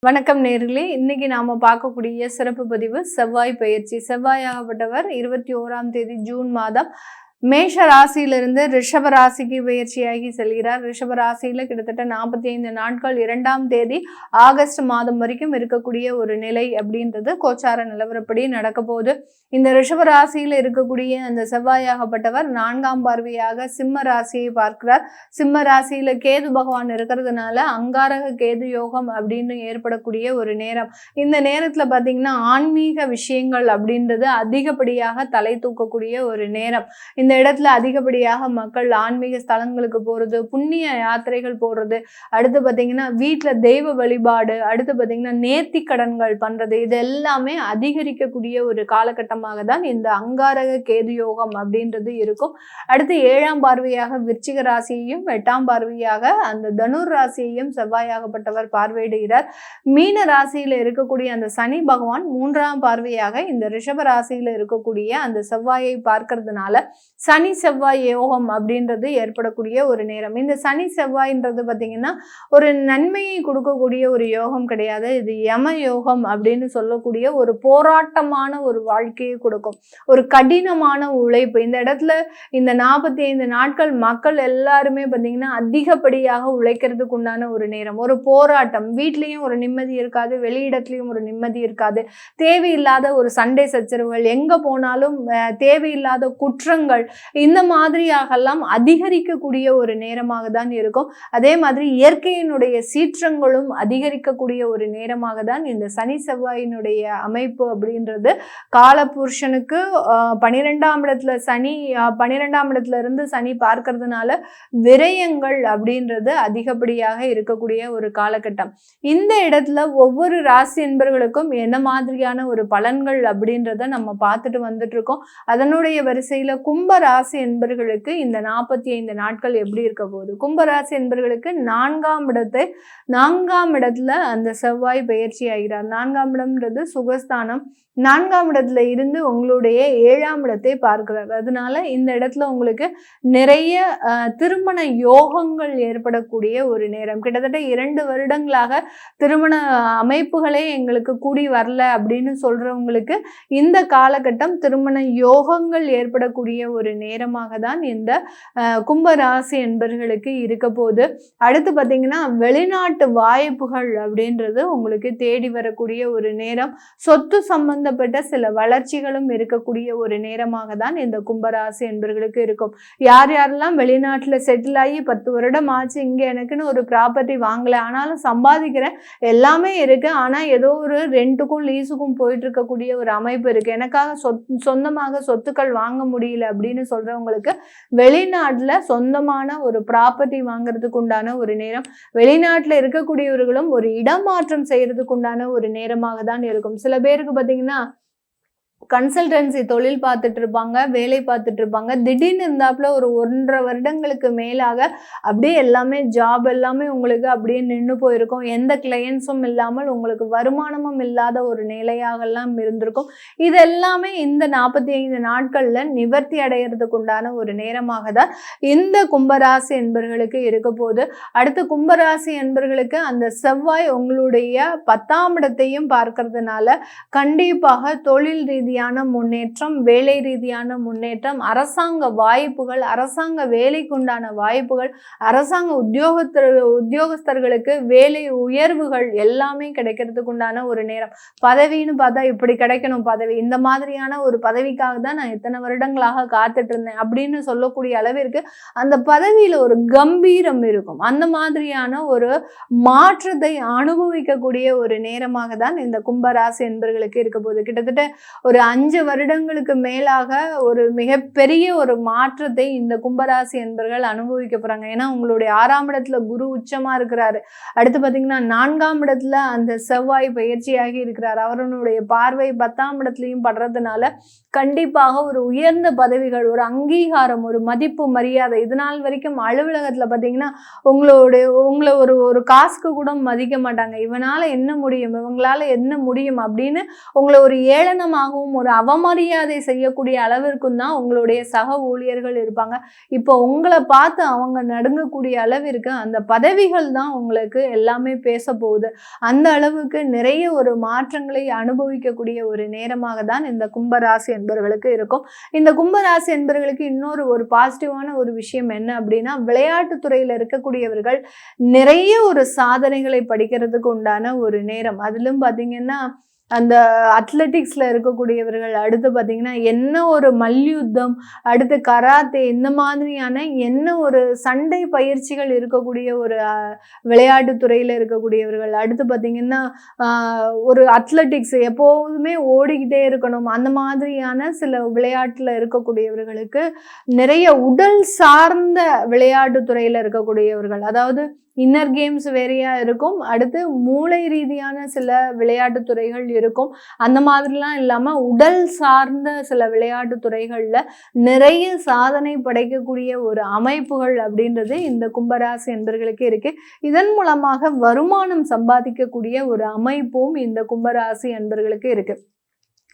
வணக்கம் நேர்களே. இன்னைக்கு நாம பார்க்கக்கூடிய சிறப்பு பதிவு செவ்வாய் பெயர்ச்சி. செவ்வாயாகப்பட்டவர் 21ஆம் தேதி ஜூன் மாதம் மேஷ ராசியிலிருந்து ரிஷப ராசிக்கு பயிற்சியாகி செல்கிறார். ரிஷப ராசியில கிட்டத்தட்ட 45 நாட்கள் 2ஆம் தேதி ஆகஸ்ட் மாதம் வரைக்கும் இருக்கக்கூடிய ஒரு நிலை அப்படின்றது கோச்சார நிலவரப்படி நடக்க போகுது. இந்த ரிஷப ராசியில இருக்கக்கூடிய அந்த செவ்வாயாகப்பட்டவர் 4ஆம் பார்வையாக சிம்ம ராசியை பார்க்கிறார். சிம்ம ராசியில கேது பகவான் இருக்கிறதுனால அங்காரக கேது யோகம் அப்படின்னு ஏற்படக்கூடிய ஒரு நேரம். இந்த நேரத்துல பாத்தீங்கன்னா ஆன்மீக விஷயங்கள் அப்படின்றது அதிகப்படியாக தலை தூக்கக்கூடிய ஒரு நேரம். இந்த இடத்துல அதிகப்படியாக மக்கள் ஆன்மீக ஸ்தலங்களுக்கு போறது, புண்ணிய யாத்திரைகள் போடுறது, அடுத்து பார்த்தீங்கன்னா வீட்டில் தெய்வ வழிபாடு, அடுத்து பார்த்தீங்கன்னா நேர்த்தி கடன்கள் பண்றது, இது எல்லாமே அதிகரிக்கக்கூடிய ஒரு காலகட்டமாக தான் இந்த அங்காரக கேது யோகம் அப்படின்றது இருக்கும். அடுத்து 7ஆம் பார்வையாக விருச்சிக ராசியையும் 8ஆம் பார்வையாக அந்த தனுர் ராசியையும் செவ்வாயாகப்பட்டவர் பார்வையிடுகிறார். மீன ராசியில இருக்கக்கூடிய அந்த சனி பகவான் 3ஆம் பார்வையாக இந்த ரிஷப ராசியில இருக்கக்கூடிய அந்த செவ்வாயை பார்க்கறதுனால சனி செவ்வாய் யோகம் அப்படின்றது ஏற்படக்கூடிய ஒரு நேரம். இந்த சனி செவ்வாய்ன்றது பார்த்தீங்கன்னா ஒரு நன்மையை கொடுக்கக்கூடிய ஒரு யோகம் கிடையாது. இது யம யோகம் அப்படின்னு சொல்லக்கூடிய ஒரு போராட்டமான ஒரு வாழ்க்கையை கொடுக்கும், ஒரு கடினமான உழைப்பு. இந்த இடத்துல இந்த 45 நாட்கள் மக்கள் எல்லாருமே பார்த்தீங்கன்னா அதிகப்படியாக உழைக்கிறதுக்கு உண்டான ஒரு நேரம், ஒரு போராட்டம். வீட்லேயும் ஒரு நிம்மதி இருக்காது, வெளியிடத்துலையும் ஒரு நிம்மதி இருக்காது. தேவையில்லாத ஒரு சண்டை சச்சரவுகள், எங்கே போனாலும் தேவையில்லாத குற்றங்கள், இந்த மாதிரியாகலாம் அதிகரிக்கக்கூடிய ஒரு நேரமாக தான் இருக்கும். அதே மாதிரி இயற்கையினுடைய சீற்றங்களும் அதிகரிக்கக்கூடிய ஒரு நேரமாக தான் இந்த சனி செவ்வாயினுடைய அமைப்பு அப்படின்றது. காலபுருஷனுக்கு 12ஆம் இடத்துல சனி, 12ஆம் இடத்துல இருந்து சனி பார்க்கறதுனால விரயங்கள் அப்படின்றது அதிகப்படியாக இருக்கக்கூடிய ஒரு காலகட்டம். இந்த இடத்துல ஒவ்வொரு ராசி என்பர்களுக்கும் என்ன மாதிரியான ஒரு பலன்கள் அப்படின்றத நம்ம பார்த்துட்டு வந்துட்டு இருக்கோம். அதனுடைய வரிசையில கும்ப ராசி என்பர்களுக்கு இந்த 45 நாட்கள் எப்படி இருக்க போகுது? கும்பராசி என்பர்களுக்கு 4ஆம் இடத்துல அந்த செவ்வாய் பயிற்சி ஆகிறார். 4ஆம் இடம்ன்றது சுகஸ்தானம். 4ஆம் இடத்துல இருந்து உங்களுடைய 7ஆம் இடத்தை பார்க்கிறார். அதனால இந்த இடத்துல உங்களுக்கு நிறைய திருமண யோகங்கள் ஏற்படக்கூடிய ஒரு நேரம். கிட்டத்தட்ட 2 வருடங்களாக திருமண அமைப்புகளே எங்களுக்கு கூடி வரல அப்படின்னு சொல்றவங்களுக்கு இந்த காலகட்டம் திருமண யோகங்கள் ஏற்படக்கூடிய ஒரு நேரமாக தான் இந்த கும்பராசி என்பர்களுக்கு இருக்க போது. அடுத்து பார்த்தீங்கன்னா வெளிநாட்டு வாய்ப்புகள் அப்படின்றது உங்களுக்கு தேடி வரக்கூடிய ஒரு நேரம். சொத்து சம்பந்தப்பட்ட சில வளர்ச்சிகளும் இருக்கக்கூடிய ஒரு நேரமாக தான் இந்த கும்பராசி என்பர்களுக்கு இருக்கும். யார் யாரெல்லாம் வெளிநாட்டில் செட்டில் ஆகி 10 வருடம் ஆச்சு, இங்கே எனக்குன்னு ஒரு ப்ராப்பர்ட்டி வாங்கலை, ஆனாலும் சம்பாதிக்கிறேன், எல்லாமே இருக்கு, ஆனால் ஏதோ ஒரு ரெண்ட்டுக்கும் லீஸுக்கும் போயிட்டு இருக்கக்கூடிய ஒரு அமைப்பு இருக்கு, எனக்காக சொந்தமாக சொத்துக்கள் வாங்க முடியல அப்படின்னு சொல்றவங்களுக்கு வெளிநாட்டுல சொந்தமான ஒரு ப்ராப்பர்ட்டி வாங்குறதுக்கு உண்டான ஒரு நேரம். வெளிநாட்டுல இருக்கக்கூடியவர்களும் ஒரு இடமாற்றம் செய்யறதுக்கு உண்டான ஒரு நேரமாக தான் இருக்கும். சில பேருக்கு பார்த்தீங்கன்னா கன்சல்டன்சி தொழில் பார்த்துட்டு இருப்பாங்க, வேலை பார்த்துட்டு இருப்பாங்க. திடீர்னு இருந்தாப்புல ஒரு 1.5 வருடங்களுக்கு மேலாக அப்படியே எல்லாமே ஜாப் எல்லாமே உங்களுக்கு அப்படியே நின்று போயிருக்கும். எந்த கிளையன்ஸும் இல்லாமல் உங்களுக்கு வருமானமும் இல்லாத ஒரு நிலையாகலாம் இருந்திருக்கும். இது எல்லாமே இந்த 45 நாட்கள்ல நிவர்த்தி அடைகிறதுக்கு உண்டான ஒரு நேரமாக தான் இந்த கும்பராசி என்பர்களுக்கு இருக்க போது. அடுத்து கும்பராசி என்பர்களுக்கு அந்த செவ்வாய் உங்களுடைய 10ஆம் இடத்தையும் பார்க்கறதுனால கண்டிப்பாக தொழில் ரீதியான முன்னேற்றம், வேலை ரீதியான முன்னேற்றம், அரசாங்க வாய்ப்புகள், அரசாங்க வேலைக்குண்டான வாய்ப்புகள், அரசாங்க உத்தியோகஸ்தர்களுக்கு வேலை உயர்வுகள் எல்லாமே கிடைக்கிறதுக்கு உண்டான ஒரு நேரம். பதவின்னு பார்த்தா இப்படி கிடைக்கணும் பதவி, இந்த மாதிரியான ஒரு பதவிக்காக தான் நான் இத்தனை வருடங்களாக காத்துட்டு இருந்தேன் அப்படின்னு சொல்லக்கூடிய அளவிற்கு அந்த பதவியில ஒரு கம்பீரம் இருக்கும். அந்த மாதிரியான ஒரு மாற்றத்தை அனுபவிக்கக்கூடிய ஒரு நேரமாக தான் இந்த கும்பராசி என்பர்களுக்கு இருக்க போகுது. கிட்டத்தட்ட ஒரு 5 வருடங்களுக்கு மேலாக ஒரு மிகப்பெரிய ஒரு மாற்றத்தை இந்த கும்பராசி என்பர்கள் அனுபவிக்க போறாங்க. ஏன்னா உங்களுடைய 6ஆம் இடத்துல குரு உச்சமா இருக்கிறாரு. அடுத்து பார்த்தீங்கன்னா 4ஆம் இடத்துல அந்த செவ்வாய் பயிற்சியாகி இருக்கிறார். அவருடைய பார்வை 10ஆம் இடத்துலையும் படுறதுனால கண்டிப்பாக ஒரு உயர்ந்த பதவிகள், ஒரு அங்கீகாரம், ஒரு மதிப்பு, மரியாதை. இதனால் வரைக்கும் அலுவலகத்துல பார்த்தீங்கன்னா உங்களை ஒரு காசுக்கு கூட மதிக்க மாட்டாங்க. இவனால என்ன முடியும், இவங்களால என்ன முடியும் அப்படின்னு உங்களை ஒரு ஏளனமாகவும் ஒரு அவமரியாதை செய்யக்கூடிய அளவிற்கும் தான் உங்களுடைய சக ஊழியர்கள் இருப்பாங்க. இப்போ உங்களை பார்த்து அவங்க நடுங்கக்கூடிய அளவிற்கு அந்த பதவிகள் தான் உங்களுக்கு எல்லாமே பேச போகுது. அந்த அளவுக்கு நிறைய ஒரு மாற்றங்களை அனுபவிக்கக்கூடிய ஒரு நேரமாக தான் இந்த கும்பராசி என்பவர்களுக்கு இருக்கும். இந்த கும்பராசி என்பவர்களுக்கு இன்னொரு ஒரு பாசிட்டிவான ஒரு விஷயம் என்ன அப்படின்னா, விளையாட்டு துறையில இருக்கக்கூடியவர்கள் நிறைய ஒரு சாதனைகளை படிக்கிறதுக்கு உண்டான ஒரு நேரம். அதிலும் பார்த்தீங்கன்னா அந்த அத்லெட்டிக்ஸ்ல இருக்கக்கூடியவர்கள், அடுத்து பார்த்தீங்கன்னா என்ன ஒரு மல்யுத்தம், அடுத்து கராத்தே, இந்த மாதிரியான என்ன ஒரு சண்டை பயிற்சிகள் இருக்கக்கூடிய ஒரு விளையாட்டு துறையில இருக்கக்கூடியவர்கள், அடுத்து பார்த்தீங்கன்னா ஒரு அத்லெட்டிக்ஸ் எப்போதுமே ஓடிக்கிட்டே இருக்கணும், அந்த மாதிரியான சில விளையாட்டுல இருக்கக்கூடியவர்களுக்கு நிறைய உடல் சார்ந்த விளையாட்டு துறையில இருக்கக்கூடியவர்கள், அதாவது இன்னர் கேம்ஸ் வேறையா இருக்கும், அடுத்து மூளை ரீதியான சில விளையாட்டு துறைகள் இருக்கும். அந்த மாதிரிலாம் இல்லாம உடல் சார்ந்த சில விளையாட்டு துறைகள்ல நிறைய சாதனை படைக்கக்கூடிய ஒரு அமைப்புகள் அப்படின்றது இந்த கும்பராசி என்பவர்களுக்கு இருக்கு. இதன் மூலமாக வருமானம் சம்பாதிக்கக்கூடிய ஒரு அமைப்பும் இந்த கும்பராசி என்பவர்களுக்கு இருக்கு.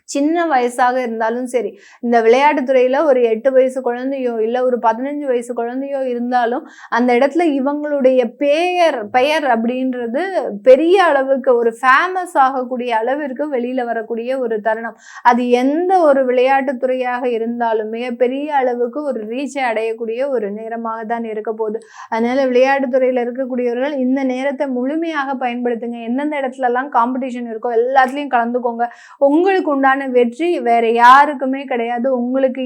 சின்ன வயசாக இருந்தாலும் சரி, இந்த விளையாட்டுத்துறையில ஒரு 8 வயசு குழந்தையோ இல்லை ஒரு 15 வயசு குழந்தையோ இருந்தாலும் அந்த இடத்துல இவங்களுடைய பெயர் அப்படின்றது பெரிய அளவுக்கு ஒரு ஃபேமஸ் ஆகக்கூடிய அளவிற்கு வெளியில வரக்கூடிய ஒரு தருணம். அது எந்த ஒரு விளையாட்டுத்துறையாக இருந்தாலும் மிகப்பெரிய அளவுக்கு ஒரு ரீச்சை அடையக்கூடிய ஒரு நேரமாக தான் இருக்க போகுது. அதனால விளையாட்டுத்துறையில இருக்கக்கூடியவர்கள் இந்த நேரத்தை முழுமையாக பயன்படுத்துங்க. எந்தெந்த இடத்துலலாம் காம்படிஷன் இருக்கோ எல்லாத்துலேயும் கலந்துக்கோங்க. உங்களுக்கு உண்டான வெற்றி வேற யாருக்குமே கிடையாது, உங்களுக்கு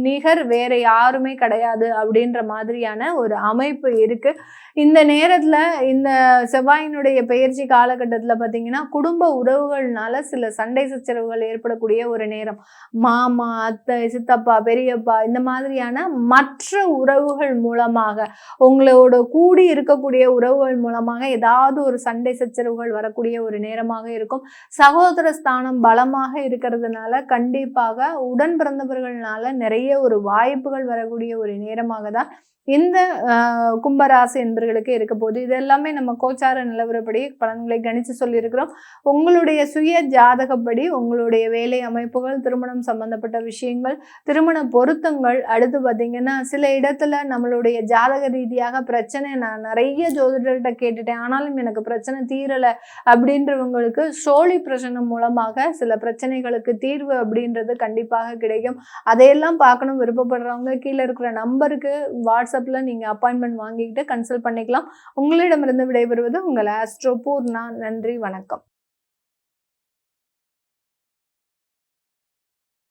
நிகர் வேற யாருமே கிடையாது அப்படின்ற மாதிரியான ஒரு அமைப்பு இருக்கு. இந்த நேரத்துல இந்த செவ்வாயினுடைய பெயர்ச்சி காலகட்டத்துல பாத்தீங்கன்னா குடும்ப உறவுகள்னால சில சண்டை சச்சரவுகள் ஏற்படக்கூடிய ஒரு நேரம். மாமா, அத்தை, சித்தப்பா, பெரியப்பா, இந்த மாதிரியான மற்ற உறவுகள் மூலமாக, உங்களோட கூடி இருக்கக்கூடிய உறவுகள் மூலமாக ஏதாவது ஒரு சண்டை சச்சரவுகள் வரக்கூடிய ஒரு நேரமாக இருக்கும். சகோதர ஸ்தானம் பலமாக இருக்கிறதுனால கண்டிப்பாக உடன் பிறந்தவர்களால நிறைய ஒரு வாய்ப்புகள் வரக்கூடிய ஒரு நேரமாக தான் இந்த கும்பராசி என்பவர்களுக்கு இருக்க போது. இது எல்லாமே நம்ம கோச்சார நிலவரப்படி பலன்களை கணிச்சு சொல்லியிருக்கிறோம். உங்களுடைய சுய ஜாதகப்படி உங்களுடைய வேலை அமைப்புகள், திருமணம் சம்பந்தப்பட்ட விஷயங்கள், திருமண பொருத்தங்கள், அடுத்து பார்த்தீங்கன்னா சில இடத்துல நம்மளுடைய ஜாதக ரீதியாக பிரச்சனை, நான் நிறைய ஜோதிடர்கிட்ட கேட்டுட்டேன் ஆனாலும் எனக்கு பிரச்சனை தீரலை அப்படின்றவங்களுக்கு சோழி பிரச்சனை மூலமாக சில பிரச்சனைகளுக்கு தீர்வு அப்படின்றது கண்டிப்பாக கிடைக்கும். அதையெல்லாம் பார்க்கணும் விருப்பப்படுறவங்க கீழே இருக்கிற நம்பருக்கு வாட்ஸ்அப்ல நீங்க அப்பாயின்மெண்ட் வாங்கிக்கிட்டு கன்சல்ட் பண்ணிக்கலாம். உங்களிடமிருந்து விடைபெறுவது உங்கள் ஆஸ்ட்ரோ பூர்ணா. நன்றி, வணக்கம்.